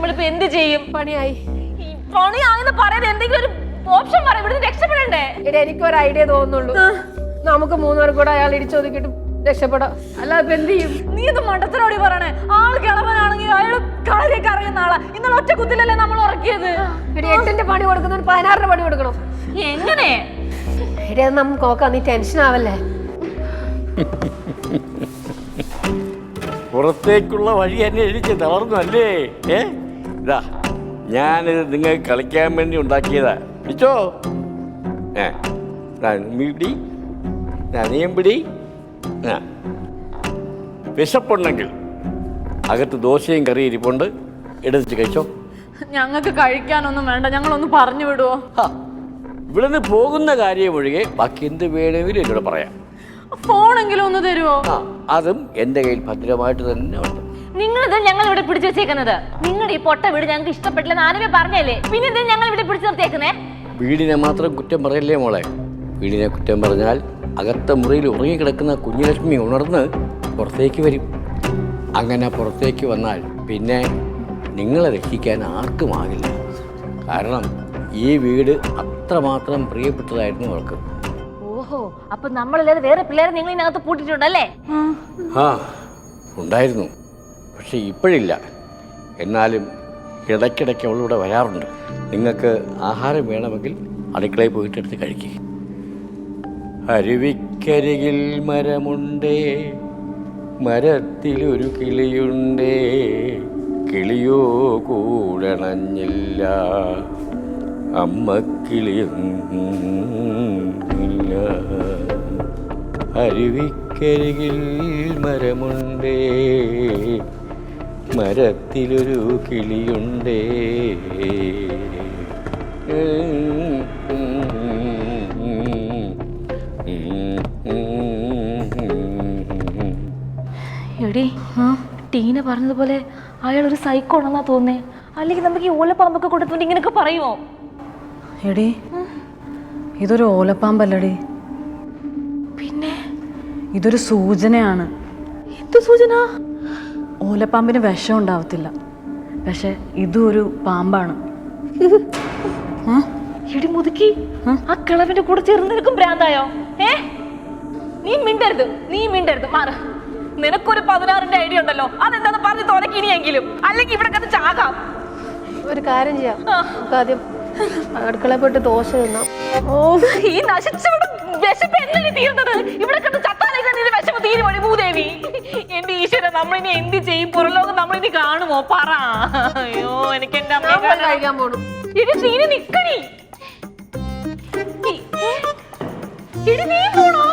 നമ്മളിപ്പോ എന്ത് ചെയ്യും? പണിയായി. പണിയായെന്ന് പറയുന്നത് എന്തെങ്കിലും ഒരു ഓപ്ഷൻ പറ, ഇവിടുന്ന് രക്ഷപ്പെടണ്ടേ? എനിക്കൊരു ഐഡിയ തോന്നുന്നുള്ളൂ. നമുക്ക് 3 പേർ കൂടെ അയാൾ ഇടിച്ചൊതുക്കിട്ട് രക്ഷപ്പെടാം. അല്ല ഇപ്പൊ എന്ത് ചെയ്യും? നീ ഇത് മണ്ടത്തരോടി പറയണേ. ആള് കിളവനാണെങ്കിൽ അയാള് കാര്യമൊക്കെ അറിയുന്ന ആളാ. ഇന്നലെ ഒറ്റ കുത്തിലല്ലേ നമ്മൾ ഉറക്കിയത്. 8ന്റെ പണി കൊടുക്കുന്ന 16ന്റെ പണി കൊടുക്കണം. എങ്ങനെ? അത് നമുക്ക് നോക്കാം. നീ ടെൻഷൻ ആവല്ലേ? പുറത്തേക്കുള്ള വഴി എന്നെ ഇടിച്ച് തളർന്നു അല്ലേ? ഇതാ ഞാനിത് നിങ്ങൾക്ക് കളിക്കാൻ വേണ്ടി ഉണ്ടാക്കിയതാ. പിടിച്ചോ. പിടി, നീയും പിടി. വിശപ്പുണ്ടെങ്കിൽ അകത്ത് ദോശയും കറിയും ഇരിപ്പുണ്ട്, എടുത്തിട്ട് കഴിച്ചോ. ഞങ്ങൾക്ക് കഴിക്കാനൊന്നും വേണ്ട, ഞങ്ങളൊന്ന് പറഞ്ഞു വിടുവോ? ഇവിടുന്ന് പോകുന്ന കാര്യം ഒഴികെ ബാക്കി എന്ത് വേണമെങ്കിലും എന്നോട് പറയാം. ഫോണെങ്കിലും ഒന്ന് തരുമോ? അതും എൻ്റെ കയ്യിൽ ഭദ്രമായിട്ട് തന്നെ ഉണ്ട്. നിങ്ങളിത് ഞങ്ങൾ ഇവിടെ പിടിച്ചു വെച്ചേക്കുന്നത്. നിങ്ങളുടെ ഈ പൊട്ട വീട് ഞങ്ങൾക്ക് ഇഷ്ടപ്പെട്ടില്ലെന്ന് ആദ്യമേ പറഞ്ഞല്ലേ, പിന്നെ ഇത് ഞങ്ങൾ ഇവിടെ പിടിച്ചു നിർത്തിയേക്കുന്നേ. വീടിനെ മാത്രം കുറ്റം പറയല്ലേ മോളെ. വീടിനെ കുറ്റം പറഞ്ഞാൽ അകത്ത മുറിയിൽ ഉറങ്ങിക്കിടക്കുന്ന കുഞ്ഞുലക്ഷ്മി ഉണർന്ന് പുറത്തേക്ക് വരും. അങ്ങനെ പുറത്തേക്ക് വന്നാൽ പിന്നെ നിങ്ങളെ രക്ഷിക്കാൻ ആർക്കുമാകില്ല. കാരണം ഈ വീട് അത്രമാത്രം പ്രിയപ്പെട്ടതായിരുന്നു അവൾക്ക്. ഓഹോ, അപ്പൊ നമ്മളല്ലാതെ വേറെ പിള്ളേരെ നിങ്ങൾ ഇതിനകത്ത് പൂട്ടിട്ടുണ്ടല്ലേ? ഉണ്ടായിരുന്നു, പക്ഷെ ഇപ്പോഴില്ല. എന്നാലും ഇടയ്ക്കിടയ്ക്ക് അവളിവിടെ വരാറുണ്ട്. നിങ്ങൾക്ക് ആഹാരം വേണമെങ്കിൽ അടുക്കളയിൽ പോയിട്ട് എടുത്ത് കഴിക്കുക. അരുവിക്കരികിൽ മരമുണ്ടേ, മരത്തിലൊരു കിളിയുണ്ടേ, കിളിയോ കൂടണഞ്ഞില്ല, അമ്മക്കിളിയൊന്നുമില്ല. അരുവിക്കരികിൽ മരമുണ്ടേ, മരത്തിലൊരു കിളിയുണ്ടേ. എടി, ടീന പറഞ്ഞതുപോലെ അയാൾ ഒരു സൈക്കോ ആണെന്നാ തോന്നേ. അല്ലെങ്കിൽ നമുക്ക് ഈ ഓലപ്പാമ്പൊക്കെ കൊടുത്തിട്ട് ഇങ്ങനെയൊക്കെ പറയുമോ? എടി, ഇതൊരു ഓലപ്പാമ്പല്ലടി, പിന്നെ ഇതൊരു സൂചനയാണ്. എന്ത് സൂചന? ഓലപ്പാമ്പിന് വിഷം ഉണ്ടാവത്തില്ല, പക്ഷെ ഇതും ഒരു പാമ്പാണ്. എടി മുതുക്കി, ആ കിളവിന്റെ കൂടെ ചേർന്ന് നിനക്കും ഭ്രാന്തായോ? നീ മിണ്ടരുത്, മാറ്. നിനക്കൊരു 16ന്റെ ഐഡിയ ഉണ്ടല്ലോ, അതെന്താന്ന് പറഞ്ഞ് തുറക്കിനിയെങ്കിലും, അല്ലെങ്കിൽ ഇവിടെ കത്ത് ചാകാം. ഒരു കാര്യം ചെയ്യാം, ആദ്യം അടുക്കളയിൽ പോയിട്ട് ദോശ തിന്നാം. ഈ നശിച്ചവിടെ വിശപ്പ് എങ്ങനെ തീർന്നത്? ഇവിടെ കണ്ട് ചത്താലേക്ക് നിന്റെ വിശപ്പ് തീരുമണി ഭൂദേവി. എന്റെ ഈശ്വരൻ, നമ്മളിനി എന്ത് ചെയ്യും? പുറലോകം നമ്മളിനി കാണുമോ? പറ. അയ്യോ, എനിക്ക് എന്റെ അമ്മയെ കഴിക്കാൻ പോണു. എടി നീ നിക്കണി. എടി നീ പോണോ?